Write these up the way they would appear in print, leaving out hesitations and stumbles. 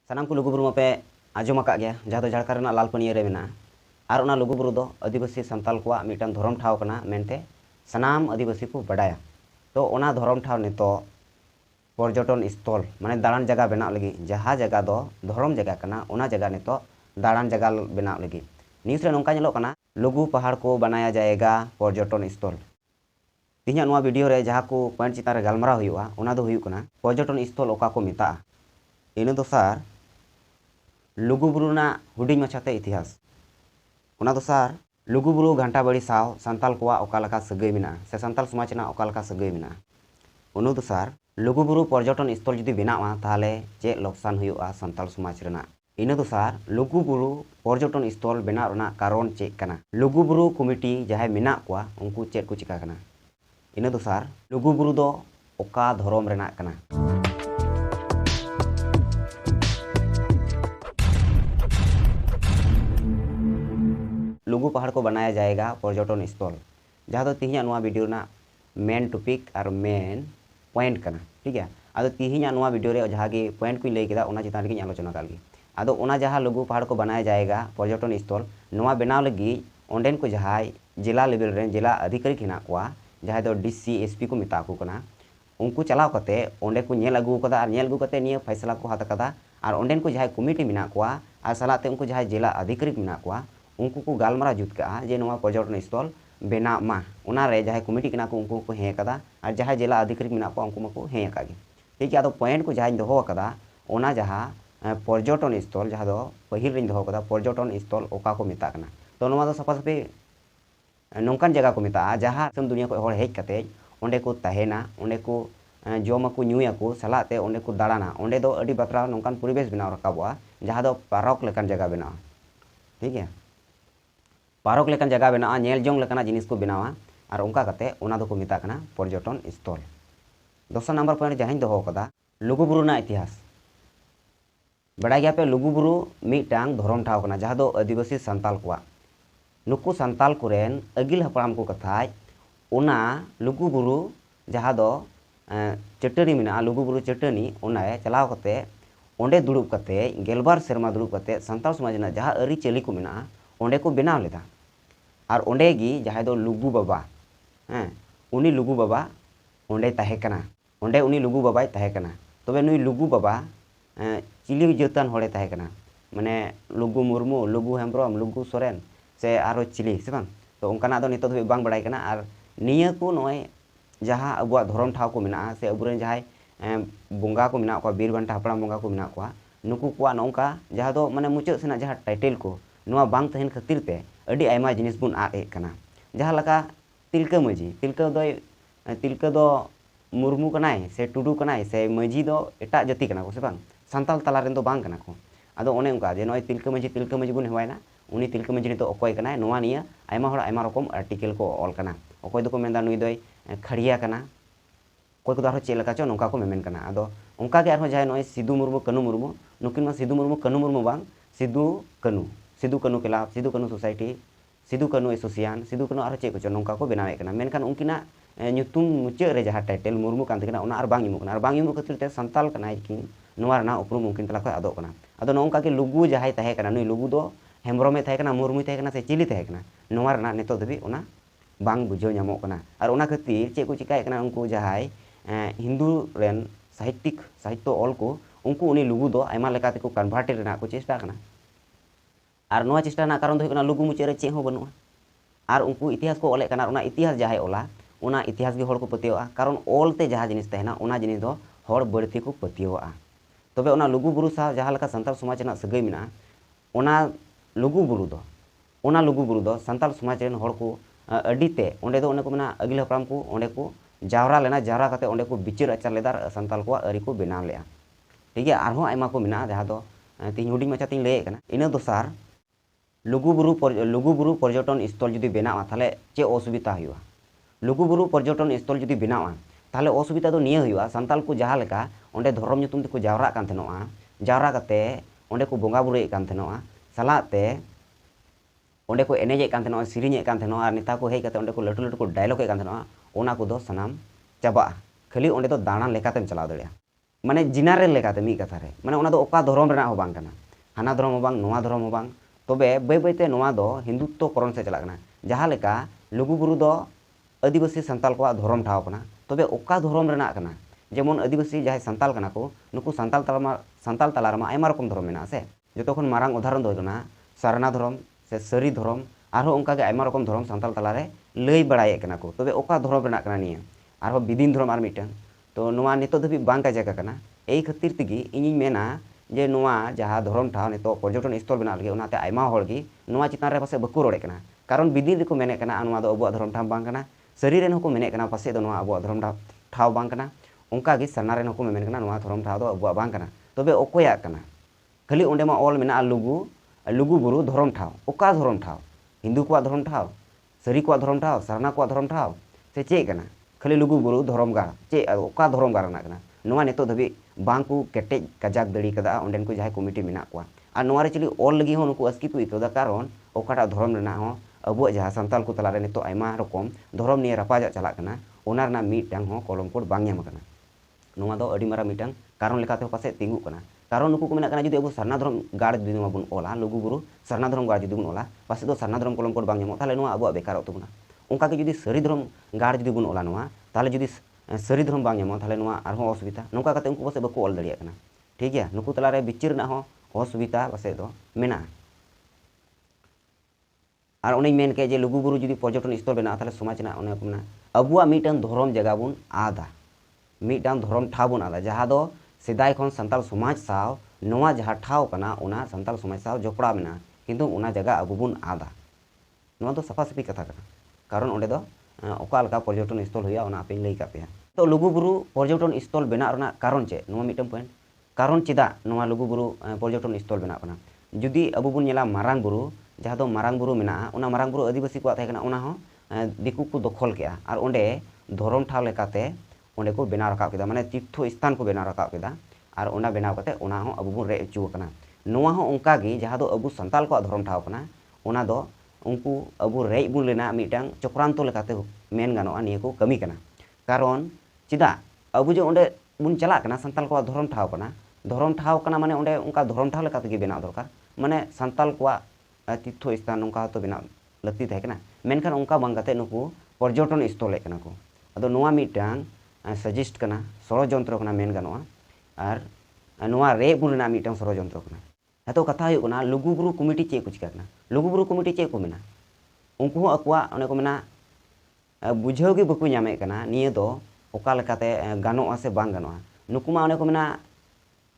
सानाम को लुगुबुरु मापे आजम आकाग गया जहाँ दो झारखंड रेना लालपनिया रे मेना और उना लुगुबुरु दो आदिवासी संताल को मिटन धरम ठाव कना मेनते सानाम आदिवासी को बडाया तो उना धरम ठाव नितो पर्यटन स्थल माने दालान जगह बनाव लगी जहाँ जगह दो धरम जगह कना उना जगह नितो दालान जगह बनाव लगी न्यूज़ रे नोंका ñeloग कना लुगु पहाड़ को बनाया जाएगा पर्यटन स्थल तिहिया नुआ वीडियो रे जहाँ को पॉइंट चितान रे गालमाराव हुयुआ उना दो हुयुग कना पर्यटन स्थल ओका को मेता इन दोसार लुगुबुरु ना हुडिंग माछाते इतिहास उना दोसार लुगुबुरु घंटा बड़ी साव संताल कोवा ओका लका सगै मेना से संताल समाज ना ओका लका सगै मेना उनु दोसार लुगुबुरु पर्यटन स्थल जुदी बनावा ताहले चे लोकसान हुयुआ संताल समाज रेना इन दोसार लुगुबुरु पर्यटन स्थल बनाव रेना कारण चे कना लुगुबुरु कमिटी जहाय मेना कोवा उनकु चेद को चिका कना इन दोसार लुगुबुरु दो ओका धरम रेना कना लुगु पहाड़ को बनाया जाएगा पर्यटन स्थल जहाँ दो तिहिया नुआ वीडियो ना मेन टॉपिक और मेन पॉइंट करना ठीक है आदो तिहिया नुआ वीडियो रे जहाँ की पॉइंट को लई केदा उना चितान रे आलोचना कालगी आदो उना जहाँ लुगु पहाड़ को बनाया जाएगा पर्यटन स्थल नुआ बनाव लगी ओंडेन को जहाँ जिला लेवल रे जिला अधिकारी हेना कोआ जहाँ दो डीसी एसपी को मेता को कना उनको चलाव कते ओंडे को नेल अगु कदा और नेल अगु कते निया फैसला को हाथ कदा और ओंडेन को जहाँ कमिटी मेना कोआ और सलाते उनको जहाँ जिला अधिकारी मेना कोआ उनको को गालमारा जुत का जे नवा पर्यटन स्थल बेना मा उना रे जहाँ कमिटी कना को उनको को हे कदा और जहाँ जिला अधिकारी मेना को उनको मको हे कागे ठीक है। पॉइंट को जहाँ दोहो कदा उना जहाँ पर्यटन स्थल जहाँ दो पहिल रे दोहो कदा पर्यटन स्थल ओका को मेता कना तो नवा दो सफा सफी नोंकान जगह को मेता जहाँ सम दुनिया को हर हेज कते ओंडे को तहेना ओंडे को जमाको न्यूयाको सलाते ओंडे को दाड़ाना ओंडे दो अडी बातरा नोंकान परिवेश बनाव रकाबवा जहाँ दो पार्क लेकान जगह बनावा ठीक है पार्क लेकान जगह बनावा नेल जोंग लेकाना जिनिस को बनावा और उनका कते उना दो को मेता कना पर्यटन स्थल दोसर नंबर पॉइंट जहाँ दोहो कदा लुगुबुरु ना इतिहास बड़ा गया पे लुगुबुरु मिटांग धरम ठाव कना जहाँ दो आदिवासी संताल कोआ नुकु संताल कुरेन अगिल हपड़ाम को कथाय उना लुगुबुरु जहाँ दो चटनी मेना लुगुबुरु चटनी उना चलाव कते ओंडे दुड़ुब कते गेलबार सेरमा दुड़ुब कते संताल समाज ना जहाँ अरी चली को मेना ओंडे को बनाव लेदा और ओंडे गी जहाँ दो लुगु बाबा उनी लुगु बाबा ओंडे ताहे कना ओंडे उनी लुगु बाबाय ताहे कना तबे नुई लुगु बाबा चिली जतान होड़े ताहे कना माने लुगु मुर्मू लुगु हेम्ब्रम लुगु सोरेन से आरो चिली से बांग तो उनकाना दो नितो धोबी बांग बड़ाय कना और निया को नय जहाँ अबुआ धरम ठाव को मेना से अबुरेन जहाँ बोंगा को मेना को बीर बांटा हपड़ाम बोंगा को मेना को नुकु को नौका जहाँ दो माने मुचाद सेना जहाँ टाइटल को नुआ बांग तहन खातिर ते अडी आयमा जिनिस बुन आद ए कना जहाँ लका तिलका मजी तिलका दो मुर्मू कनाय से टुडू कनाय से मजी दो एटा जाति कना को से बांग संताल तला रेन दो बांग कना को आदो ओने उनका जे नय तिलका मजी बुन हेवायना उनी तिलका मजी नितो अकोय कनाय नोआ निया आयमा होड़ आयमा रकम आर्टिकल को ऑल कना अकोय दो को मेनदा नुई दोय खड़िया कना कोई को आरो चेलका चो नोंका को मेमेन कना आदो उनका के आरो जाय नय सिदू मुर्मू कनु मुर्मू नुकिन मा सिदू मुर्मू कनु बांग सिदू कनु क्लाब सिदू कनु सोसाइटी सिदू कनु एसोसिएशन सिदू कनु आरो चे को नोंका को बनावे कना मेनखान उनकिना ᱧᱩᱛᱩᱢ मुचाद रे जहाँ टाइटल मुर्मू कान तकिना उना आर बांग इमु कना आर बांग इमु खातिर ते संताल कना किन नोआ रना उपरुम उनकिन तला खय आदो कना आदो नोंका के लुगु जहाय ताहे कना नुई लुगु दो हेम्ब्रमे ताहे कना मुर्मू ताहे कना से चिली ताहे कना नोआ रना नितो दबी उना बांग बुझाव ᱧᱟᱢᱚᱜ कना और उना खातिर चे को चिकाय कना उनको जहाय हिंदू रेन साहित्य ऑल को उनको उनी लुगु दो आयमा लेका ते को कन्वर्ट रेना को चेष्टा कना और नोआ चेष्टा ना कारण दो कना लुगु मुचाद रे चे हो बनुआ और उनको इतिहास को ओले कना उना इतिहास जहाय ओला उना इतिहास के होड़ को पतियोआ कारण ओलते जहाँ जिनिस तहना उना जिनिस दो होड़ बड़ती को पतियोआ तबे उना लुगुबुरु सा जहाँ लका संताल समाज ना सगै मेना उना लुगुबुरु दो संताल समाज रेन होड़ को अडीते ओंडे दो ओंडे को मेना अगिल हपड़ाम को ओंडे को जावरा लेना जावरा कते ओंडे को बिचार आचार लेदार संताल को अरी को बनाव लेआ ठीक है आरहों आयमा को मेना जहाँ दो तीन हुडिंग माचा तीन लय कना इन दोसार लुगुबुरु पर्यटन स्थल जुदी बनावा ताले चे असुविधा हुआ लुगुबुरु पर्यटन स्थल जुदी बनावा ताहले असुविधा दो निया हुआ संताल को जहाँ लेका ओंडे धर्म ᱧᱩᱛᱩᱢ तेको जावरा कान थेनोआ जावरा कते ओंडे को बोंगा बुरुए कान थेनोआ सलाते ओंडे को एनेजे कान थेनोआ सिरिञे कान थेनोआ और नेता को हेज कते ओंडे को लटू लटू को डायलॉग कान थेनोआ ओना को दो सनाम चाबा खाली ओंडे दो दाणा लेकातेम चलाव दड़िया माने जिनारेल लेकाते मी कथा रे माने ओना दो ओका धर्म रेना हो बांग कना हाना धर्म हो बांग नोआ धर्म हो बांग तबे बै बैते नोआ दो हिंदुत्व करण से चला कना जहां लेका लुगुबुरु दो आदिवासी संताल को धर्म ठाव कना तबे ओका धर्म रेना कना जेमन आदिवासी जहां संताल कना को नुकु संताल तलारमा आयमा रकम धर्म मेना से जतो खन मारांग उदाहरण दो कना सारना धर्म से सरी धर्म आरो उनका के आयमा रकम धर्म संताल तलारे लई बड़ाये कना को तबे ओका धर्म रेना कना निया आरो बिदिन धर्म आर मिटन तो नोआ नितो धबी बांग का जगह कना एई खातिर तिगी इनिं मेना जे नोआ जहां धर्म ठाव नितो पर्यटन स्थल बना लगे उनाते आयमा होड़गी नोआ चितान रे पासे बको रोड़े कना कारण बिदिन रिको मेने कना नोआ दो अबुआ धर्म ठाव बांग कना सरी रेन होको मेने कना पासे दो नोआ अबुआ धर्म ठाव बांग कना उनका गी सरना रेन होको मेने कना नोआ धर्म ठाव दो अबुआ बांग कना तबे ओकोया कना खाली ओंडे मा ऑल मेना लुगुबुरु धर्म ठाव ओका धर्म ठाव हिंदू को धर्म ठाव सरी को धर्म ठाव सरना को धर्म ठाव से चे कना खाली लुगुबुरु धर्म गाड़ चे ओका धर्म गाड़ ना कना नोआ नितो धबी बांग को केटेज कजाक दड़ी कदा ओंडेन को जहां कमिटी मेना को आ नोआ रे चिली ऑल लगी हो नुकु अस्की को इकोदा कारण ओकाटा धर्म रेना हो अबुआ जहां संताल को तलारे नितो आयमा रकम धर्म निये रापाजा चला कना ओना रना मिटांग हो कलम कोड बांग ᱧᱟᱢ कना नोआ दो अडी मारा मिटांग कारण लेकाते पासे तिंगु कना कारण नुकु को मेना कना जुदी अबु सरना धर्म गाड़ जुदी नोआ बुन ओला लुगुबुरु सरना धर्म गाड़ जुदी बुन ओला पासे दो सरना धर्म कलम कोड बांग ᱧᱟᱢᱚᱜ ताले नोआ अबुआ बेकार तबुना उनका के जुदी सरी धर्म गाड़ जुदी बुन ओला नोआ ताले जुदी सरी धर्म बांग ᱧᱟᱢᱚᱜ ताले नोआ आरहो असुविधा नोका काते उनको पासे बको ऑल दड़िया कना ठीक गया नुकु तलारे बिचिर ना हो असुविधा पासे दो मेना और उन्हें मेन के जे लुगुबुरु जुदी पर्यटन स्थल बना ताले समाज ना उन्हें अपना अबुआ मिटन धर्म जगह बुन आदा मिटन धर्म ठाव बुन आदा जहां दो सेदाय खन संताल समाज साव नोआ जहां ठाव कना उना संताल समाज साव जोपड़ा मेना किंतु उना जगह अबु बुन आदा नोआ दो सफा सफी कथा कना कारण ओंडे दो ओका लका पर्यटन स्थल हुया उना आपे लई का पे तो लुगुबुरु पर्यटन स्थल बना रना कारण चे नोआ मिटन पॉइंट कारण चिदा नोआ लुगुबुरु पर्यटन स्थल बना कना जुदी अबु बुन नेला मारांग बुरु जहां दो मारांग बुरु मेना उना मारांग बुरु आदिवासी को थाहे कना उना हो दिकु को दखल केआ और ओंडे धर्म ठाव लेकाते ओंडे को बेना रकाब केदा माने तीर्थ स्थान को बेना रकाब केदा और ओना बेनाव काते ओना हो अबु बुन रे अचु कना नोआ हो उनका गी जहां दो अबु संताल को धर्म ठाव कना ओना दो उनको अबु रे बुन लेना मिटांग चक्रांत लेकाते मेन गानोआ निये को कमी कना कारण चिदा अबु जो ओंडे बुन चला कना संताल को धर्म ठाव कना माने ओंडे उनका धर्म ठाव लेकाते गी बेना दरकार माने संताल को तीर्थ स्थान उनका तो बेना लक्ति थाहे कना मेनखान उनका बांग काते नुकु पर्यटन स्थल कना को अदो नोआ मिटांग सजेस्ट कना षड़यंत्र कना मेन गानोआ और नोआ रे बुन रेना मिटांग षड़यंत्र कना हेतो कथा हुयु कना लुगुबुरु कमिटी चे को चिका कना लुगुबुरु कमिटी चे को मेना उनको अकुआ ओने को मेना बुझाव गे बकु ᱧᱟᱢᱮ कना निये दो ओका लेकाते गानोआ से बांग गानोआ नुकु मा ओने को मेना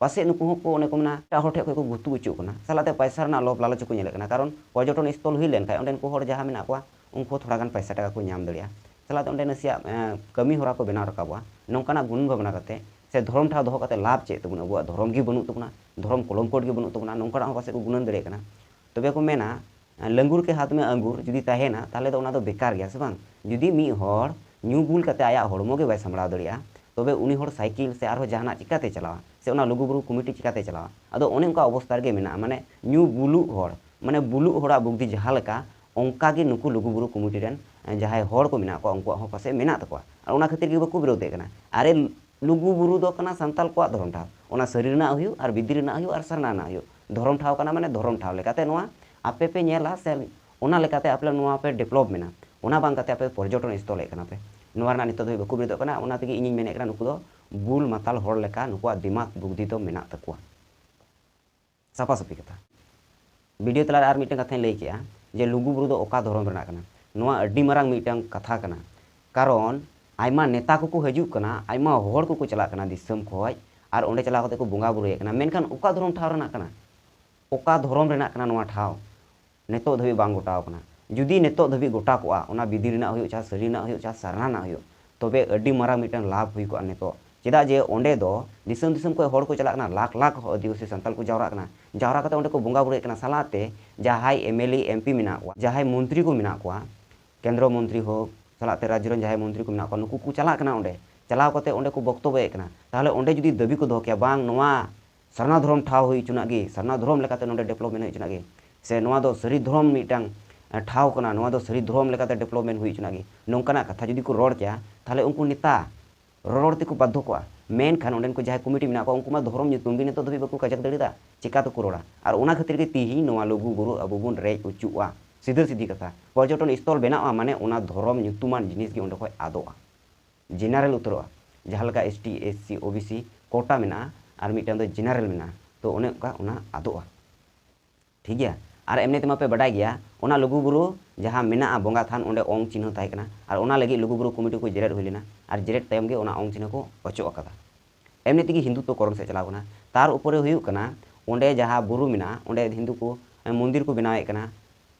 पासे नुकु को ओने को मेना हर ठे को गुतु गुचु कना सालाते पैसा रना लोभ लालच को नेले कना कारण पर्यटन स्थल हुई लेन खाय ओंडेन को हर जहां मेना को उनको थोड़ा गान पैसा टाका को ᱧाम दड़िया सालाते ओंडे नसिया कमी होरा को बेना रकाबवा नोंकाना गुण भावना काते से धर्म ठाव दोहो काते लाभ चे तबुना अबुआ धर्म गी बनु तबुना धर्म कलम कोड गी बनु तबुना नोंकाना हो पासे को गुणन दड़े कना तबे को मेना लंगुर के हाथ में अंगूर जुदी ताहेना ताले दो ओना दो बेकार गया से बांग जुदी मी हर न्यू बुल काते आया हड़मो गे बाय सामड़ाव दड़िया तबे उनी हर साइकिल से आरो जहाना चिकाते चलावा से ओना लुगुबुरु कमिटी चिकाते चलावा अदो ओने उनका अवस्था गे मेना माने न्यू बुलु हर माने बुलु हड़ा बुद्धि जहां लेका ओंका गे नुकु लुगुबुरु कमिटी रेन जहां हर को मेना को उनको हो पासे मेना तकवा और ओना खातिर गे बको विरोधे कना अरे लुगुबुरु दो कना संताल को धर्म ठाव ओना सरी रेना हुयु और बिदि रेना हुयु और सरना ना हुयु धर्म ठाव कना माने धर्म ठाव लेकाते नोआ आपे पे नेला से ओना लेकाते आपले नोआ पे डेवलप मेना ओना बांग काते आपे पर्यटन स्थल कना पे नोआ रना नितो दो बको विरोध कना ओना तेगे इनिं मेने कना नुकु दो बुल माताल हर लेका नुकुआ दिमाग बुद्धि तो मेना तकुआ साफा साफी कथा वीडियो तलार आर मिटन कथा लई केआ जे लुगुबुरु दो ओका धर्म रेना कना नोआ अड्डी मारांग मिटन कथा कना कारण आयमा नेता को हजू कना आयमा हर को चला कना दिसम खोय और ओंडे चला कते को बोंगा बुरुय कना मेनखान ओका धर्म ठाव रेना कना ओका धर्म रेना कना नोआ ठाव नेतो धबी बांग गोटाव कना जुदी नेतो धबी गोटा कोआ ओना बिदि रेना हुयु चा सरी रेना हुयु चा सरना ना हुयु तबे अड्डी मारांग मिटन लाभ हुई को नेतो चेदा जे ओंडे दो दिसम दिसम को हर को चला कना लाख लाख आदिवासी संताल को जावरा कना जावरा कते ओंडे को बोंगा बुरुय कना सालाते जहाय एमएलए एमपी मेना को जहाय मंत्री को मेना को केंद्र मंत्री हो सालाते राज्य रन जहाय मंत्री को मेना को नुकु को चला कना ओंडे चलाव कते ओंडे को बक्तव्य कना ताहले ओंडे जुदी दाबी को दो के बांग नोआ सरना धर्म ठाव हुई चुनागी सरना धर्म लेकाते नोंडे डेवलपमेंट हुई चुनागी से नोआ दो सरी धर्म मिटांग ठाव कना नोआ दो सरी धर्म लेकाते डेवलपमेंट हुई चुनागी नोंकाना कथा जुदी को रोड क्या ताहले उनको नेता रोड ते को बाध्य को मेनखान ओंडेन को जहां कमिटी मेना को उनको मा धर्म nyutum gi नितो धबि बाको कजक दड़िदा चिका तो कोरोड़ा और ओना खातिर के तिही नोवा लुगु बुरु अबो बुन रेज उचुआ सीधा सीधी कथा पर्यटन स्थल बेनावा माने ओना धर्म nyutuman जिनिस गी ओंडे खय आदोआ जेनारेल उतरोआ जहां लगा एसटी एससी ओबीसी कोटा मेना और मिटन दो जेनारेल मेना तो ओने का ओना आदोआ ठीक गया और एमने तमा पे बडाय गया ओना लुगु बुरु जहां मेना बोंगा थान ओंडे ओंग चिन्ह ताहे कना और ओना लगी लुगु बुरु कमिटी को जेरेट हुई लेना और जेरेट तायम गे ओना ओंग चिन्ह को अचो अकादा एमने तिगी हिंदुत्व करण से चलाव कना तार ऊपर हुयुक कना ओंडे जहां बुरु मेना ओंडे हिंदू को मंदिर को बनावे कना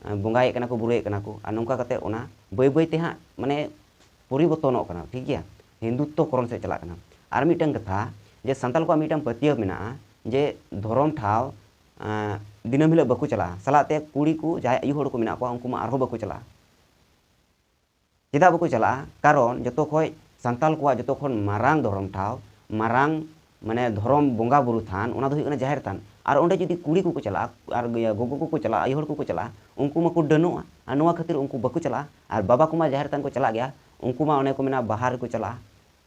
बोंगाए कना को बुरुए कना को और नौका कते ओना बय बय ते हां माने परिवर्तनों कना ठीक गया हिंदुत्व करण से चला कना और मिटन कथा जे संताल को मिटन पतिय मेना जे धर्म ठाव दिनम हिलो बाको चला सलाते कुड़ी को जहां आयु हड़ को मेना को उनको मा आरो बाको चला चेदा बाको चला कारण जतो खय संताल को जतो खन मारांग धर्म ठाव मारांग माने धर्म बोंगा बुरु थान ओना दो हुई कना जाहिर थान और ओंडे जुदी कुड़ी को चला और गोगो को चला आयु हड़ को चला उनको माको डनोआ और नोआ खातिर उनको बाको चला और बाबा को मा जाहिर थान को चला गया उनको मा ओने को मेना बाहर को चला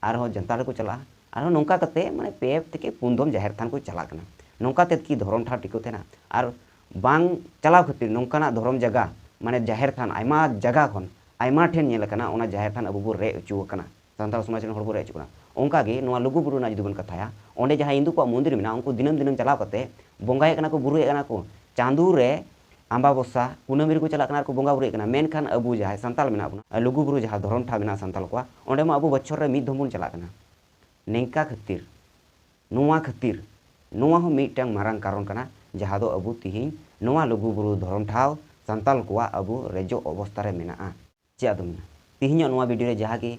और हो जनता को चला और नौका कते माने पे থেকে पुनदम जाहिर थान को चला कना नौका तेद की धर्म ठा टिको थेना और बांग चलाव खातिर नौकाना धर्म जगह माने जाहिर थान आयमा जगह खन आयमा ठेन नेल कना ओना जाहिर थान अबो बो रे उचु कना संताल समाज हड़ बो रे उचु कना ओंका गे नोआ लुगु बुरु ना जुदी बन कथाया ओंडे जहां हिंदू को मंदिर मेना उनको दिनम दिनम चलाव कते बोंगाए कना को बुरुए कना को चांदू रे आम्बाबसा कुनमिर को चला कना को बोंगा बुरुए कना मेनखान अबु जहां संताल मेना बना लुगु बुरु जहां धर्म ठा मेना संताल को ओंडे मा अबु बच्चर रे मिद धमबुन चला कना नेंका खातिर नोआ खातिर नोआ हो मिटang मारांग कारण कना जहां दो अबु तिहिं नोआ लुगु बुरु धर्म ठाव संताल को अबु रेजो अवस्था रे मेना चे आदम तिहिं नोआ वीडियो रे जहां की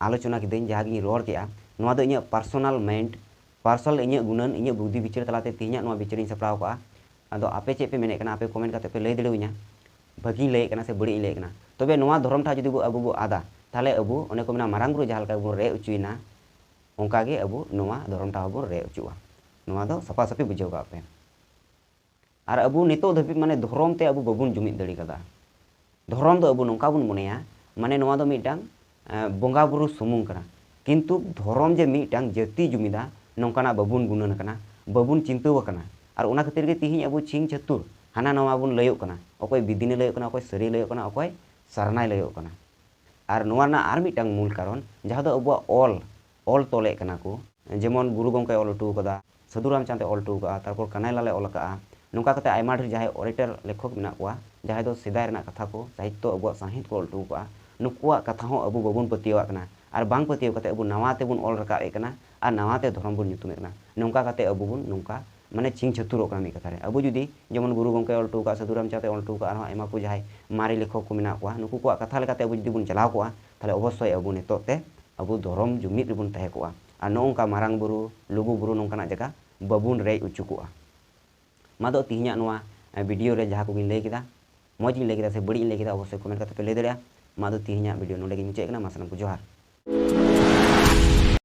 आलोचना किदें जहां की रोड के नोआ दो इnya पर्सनल माइंड पार्सल इnya गुणन इnya बुद्धि विचार तलाते तिहिं नोआ विचार सप्राव का अदो आपे चे पे मेने कना आपे कमेंट करते पे लई दड़ेविना भागी लई कना से बड़ी लई कना तबे नोआ धर्म ठा जुदी अबु बो आदा ताले अबु ओने को मेना मारांग बुरु जहां का बो रे उचुइना ओंका गे अबु नोआ धर्म ठा बो रे उचुआ नोआ दो सफा सफी बुझाव का पे और अबु नितो धबि माने धर्म ते अबु बबुन जुमिद दड़ी कदा धर्म दो अबु नोंका बुन मोनेया माने नोआ दो मिटांग बोंगा बुरु सुमुंग कना किंतु धर्म जे मिटांग जाति जुमिदा नोंकाना बबुन गुणन कना बबुन चिंताव कना और ओना खातिर गे तिहिं अबु छिंग छतुर हाना नोआ बुन लयो कना अकोय बिदिने लयो कना अकोय सरी लयो कना अकोय सरनाय लयो कना और नोआ ना आर मिटांग मूल कारण जहां दो अबु ऑल तोले कना को जेमन गुरु गंके ऑल टू कदा साधु रामचंद्र ऑल टू का तारपर कनाइलाले ऑल का नौका कते आयमा ढेर जहां ऑडिटर लेखक मेना को जहां दो सिदाय रेना कथा को साहित्य अबु साहित्य को ऑल टू का नुकुआ कथा हो अबु बबुन पतियवा कना और बांग पतियव कते अबु नवाते बुन ऑल रका कना और नवाते धर्म बुन nyutum कना नौका कते अबु बुन नौका माने छिंग छतुरो कना मी कथा रे अबु जुदी जेमन गुरु गंके ऑल टू का साधु रामचंद्र ऑल टू का और आयमा को जहां मारी लेखक को मेना को नुकु को कथा लेकाते अबु जुदी बुन चलाव को ताले अवश्य अबु नितोते अबु धर्म जुमिद रिबुन तहे को और नौका मारांग बुरु लुगु बुरु नौकाना जगह बबुन रे उचुकुआ मादो तिहिं नोआ वीडियो रे जहां को गिन लई केदा मौज गिन लई केदा से बड़ी गिन लई केदा अवश्य कमेंट करते पे लई दड़िया मादो तिहिं वीडियो नोडे गिन मुचाद कना मा सानाम को जोहार।